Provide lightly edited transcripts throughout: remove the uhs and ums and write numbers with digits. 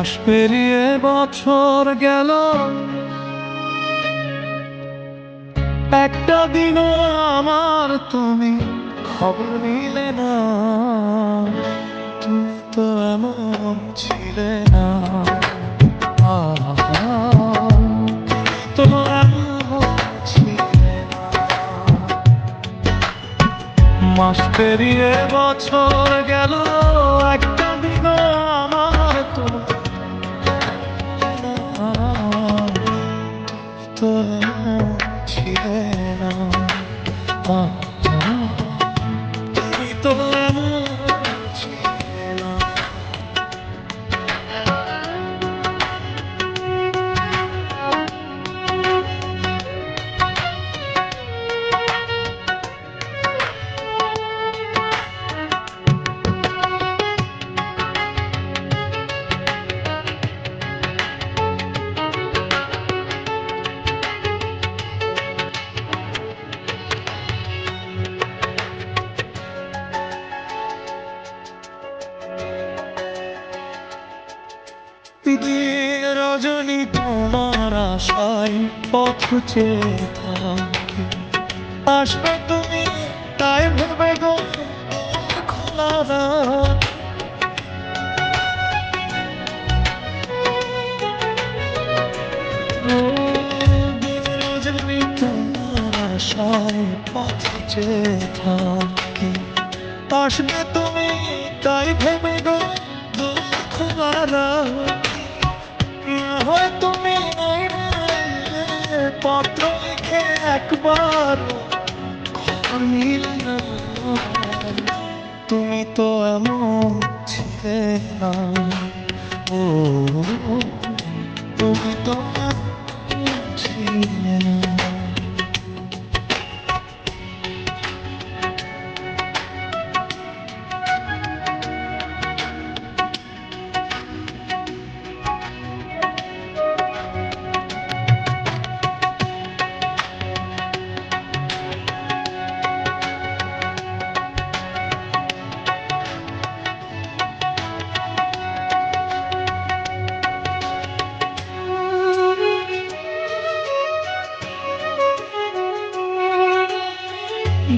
মাস পেরিয়ে বছর গেল, একটা দিনও আমার তুমি খবর নিলে না। তুমি তো এমন ছিলে না, তুমি তো এমন ছিলে না। মাস পেরিয়ে বছর গেল, একটা দিনও আমার তুমি তো ছিলে না। তুমি তো এমন ছিলে না। রজনী তোমার আশায় পথ চেয়ে থাকি, আসবে তুমি তাই ভেবে গো খোলা রাত। রজনী তোমার আশায় পথ চেয়ে থাকি, আসবে তুমি তাই ভেবে গো খোলা রাত। হয় তুমি পত্র লিখে একবার খবর নিলে না। তুমি তো এমন ছিলে না, ও তুমি তো এমন ছিলে না।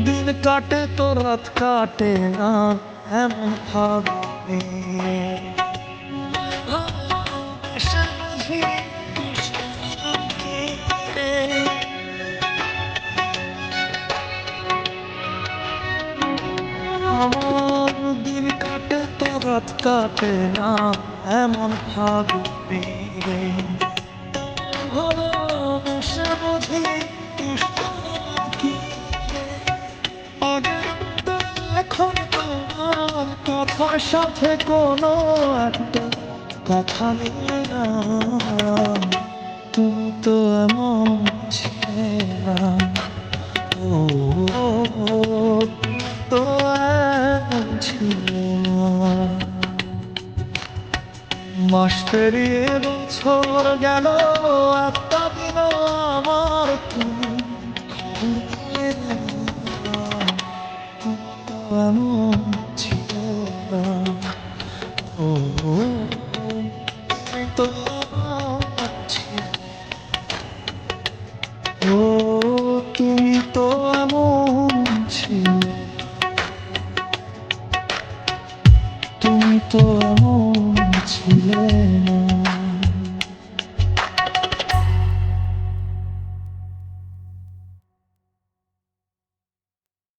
দিন কাটে তো রাত কাটে না, এমন ভাবে আমার দিন কাটে তো রাত কাটে না, এমন ভাবে ভালোবাসা বুঝি কি এখন তোমার কথার সাথে কোনো একটা কথা মিলে না। তুমি তো এমন ছিলে না, ও তুমি তো এমন ছিলে না। মাস পেরিয়ে বছর গেল, একটা দিন আমার তুমি খবর নিলে না। তুমি তো এমন ছিলে না, ও তুমি তো এমন ছিলে, ও তুমি তো এমন ছিলে, তুমি তো এমন ছিলে না।